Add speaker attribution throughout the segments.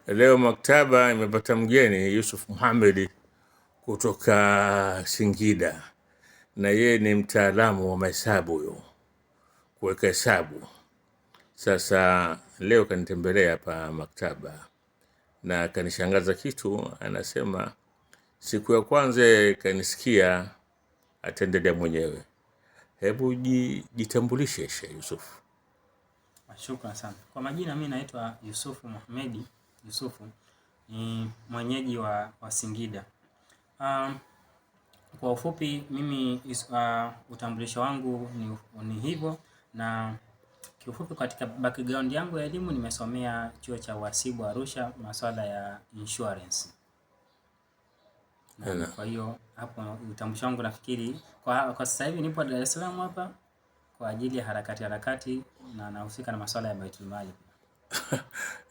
Speaker 1: Leo maktaba imepata mgeni Yusuf Mohamed kutoka Singida, na yeye ni mtaalamu wa mahesabu, huyo kuweka hesabu. Sasa leo kanitembelea hapa maktaba na kanishangaza kitu. Anasema siku ya kwanza kanisikia, ataendelea mwenyewe. Hebu jitambulishe Sheikh Yusuf.
Speaker 2: Shukrani sana. Kwa majina mimi naitwa Yusufu Mohamed. Yusufu ni mwenyeji wa Singida. Kwa ufupi mimi utambulisho wangu ni hivyo, na kiufupi katika background yangu ya elimu nimesomea chuo cha uhasibu Arusha, masuala ya insurance. Kwa hiyo hapo utambulisho wangu nafikiri kwa sasa hivi nipo Dar es Salaam hapa kwa ajili ya harakati na nahusika na masuala ya Baitul Mali.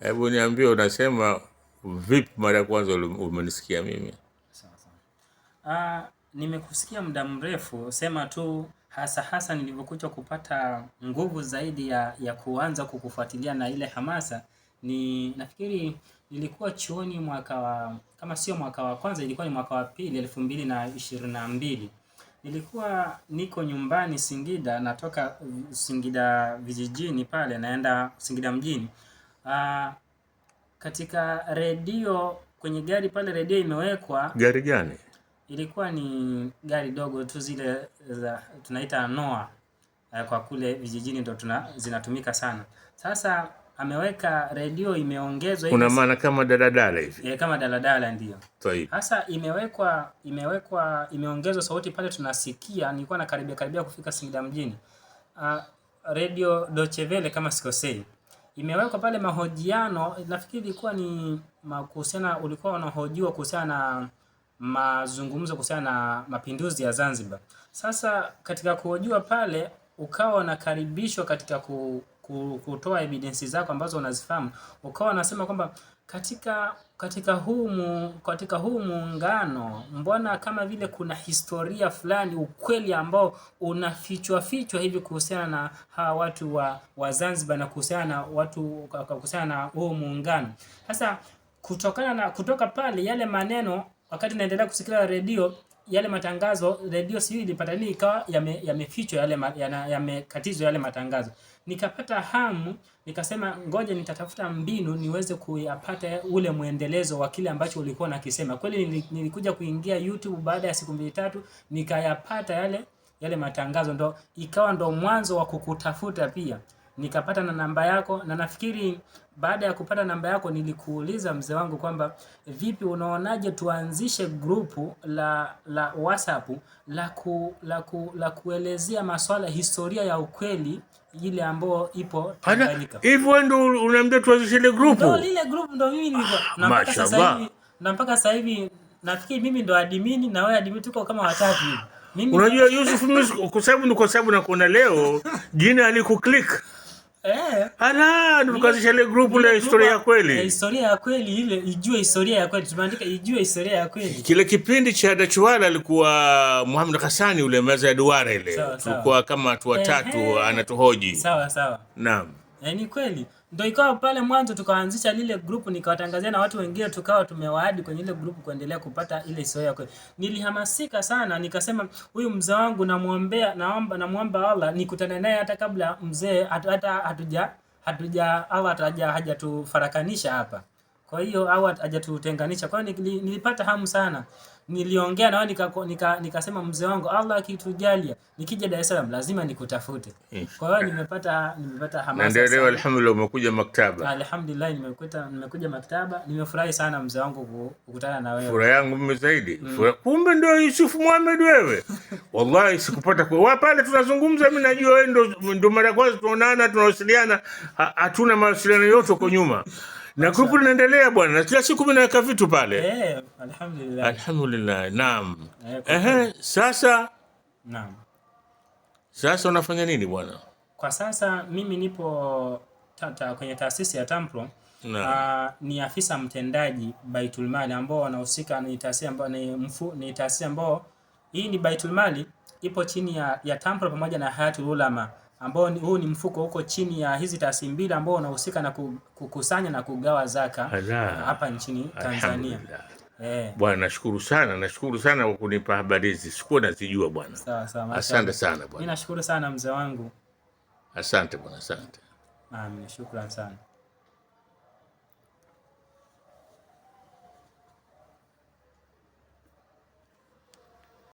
Speaker 1: Hebu niambie, unasema vipi mara ya kwanza umenisikia mimi?
Speaker 2: Sawa. Nimekusikia muda mrefu, sema tu hasa nilivyokuja kupata nguvu zaidi ya kuanza kukufuatilia na ile hamasa ni nafikiri nilikuwa chuoni kama sio mwaka wa kwanza ilikuwa ni mwaka wa pili 2022. Nilikuwa niko nyumbani Singida, natoka Singida vijijini pale naenda Singida mjini. Katika redio, kwenye gari pale redio imewekwa.
Speaker 1: Gari gani?
Speaker 2: Ilikuwa ni gari dogo tu, zile tunaita Noah. Kwa kule vijijini ndo zinatumika sana. Sasa ameweka redio imeongezwa.
Speaker 1: Kuna maana kama daladala hivi?
Speaker 2: Kama daladala ndio.
Speaker 1: Sahihi.
Speaker 2: Sasa imeongezwa sauti pale tunasikia. Nilikuwa nakaribia kufika Singida mjini. Radio Deutsche Welle kama sikosei. Imewekwa pale mahojiano, nafikiri ilikuwa ni kuhusiana, ulikuwa unahojiwa kuhusiana na mazungumzo kuhusiana na mapinduzi ya Zanzibar. Sasa katika kuhojiwa pale ukawa unakaribishwa katika kutoa evidence zako ambazo unazifahamu. Ukawa unasema kwamba katika huu muungano mbona kama vile kuna historia fulani, ukweli ambao unafichwa hivi kuhusiana na hawa watu wa Zanzibar na kuhusiana na huu muungano. Sasa kutoka pale yale maneno, wakati naendelea kusikiliza redio, yale matangazo, redio sijui ilipata nini ikawa yamefichwa yamekatizwa yale matangazo. Nikapata hamu, nikasema ngoja nitatafuta mbinu niweze kuyapata ule muendelezo wa kile ambacho ulikuwa nakisema. Kweli nilikuja kuingia YouTube baada ya siku 2-3 nikayapata yale matangazo, ikawa mwanzo wa kukutafuta pia. Nikapata na namba yako, na nafikiri baada ya kupata namba yako nilikuuliza mzee wangu kwamba vipi unaonaje tuanzishe grupu la WhatsApp la kuelezea masuala historia ya ukweli ile ambayo ipo Tanganyika.
Speaker 1: Hivyo ndio unaambia tuanzishe ile grupu?
Speaker 2: Ndio lile grupu ndio mimi nilivyo. Na mpaka sasa hivi nafikiri mimi ndo admin na wewe admin, tuko kama watatu hivi.
Speaker 1: Unajua Yusuf, mimi kwa sababu nakuona leo jina alikuklik. Tukazisha ile grupu la historia ya kweli.
Speaker 2: Historia ya kweli ile, ijue historia ya kweli. Tumeandika ijue historia ya kweli.
Speaker 1: Kile kipindi cha Dachwala alikuwa Muhammad Hassani ule meza ya duara ile. Tulikuwa kama watu watatu anatuhoji.
Speaker 2: Sawa.
Speaker 1: Naam.
Speaker 2: Ni kweli. Ndio ikawa pale mwanzo tukaanzisha lile grupu, nikawatangazia na watu wengine, tukawa tumewaadi kwenye ile grupu kuendelea kupata ile historia kweli. Nilihamasika sana, nikasema huyu mzee wangu namuomba Allah nikutane naye hata kabla mzee hatuja Allah hajatufarakanisha hapa. Kwa hiyo au hajatutenganisha. Kwa hiyo nilipata hamu sana. Niliongea na wao nikasema mzee wangu, Allah akitujalia nikija Dar es Salaam lazima nikutafute. Kwa hiyo nimepata hamasa.
Speaker 1: Na leo alhamdulillah umekuja maktaba.
Speaker 2: Alhamdulillah nimekuja maktaba. Nimefurahi sana mzee wangu kukutana na wewe.
Speaker 1: Furaha yangu mimi zaidi. Kumbe ndio Yusuf Mohamed wewe. Wallahi sikupata kwa pale tunazungumza, mimi najua wewe ndio mara kwanza tunaonana, tunawasiliana, hatuna mawasiliano yote kwa nyuma. Na grupu linaendelea bwana, na kila siku mimi naweka vitu pale. Alhamdulillah. Naam. Sasa unafanya nini bwana?
Speaker 2: Kwa sasa mimi nipo kwenye taasisi ya Tampro. Ni afisa mtendaji Baitul Mali ambao wanahusika, ni taasisi ambao hii ni Baitul Mali ipo chini ya Tampro pamoja na Hayatul Ulama. ambao huu ni mfuko huko chini ya hizi taasisi mbili ambao unahusika na kukusanya na kugawa zaka hapa nchini Tanzania.
Speaker 1: Bwana, nashukuru sana kwa kunipa habari hizi, sikuwa nazijua bwana.
Speaker 2: Sawa.
Speaker 1: Asante sana bwana.
Speaker 2: Mimi nashukuru sana mzee wangu.
Speaker 1: Asante bwana, asante.
Speaker 2: Shukrani sana.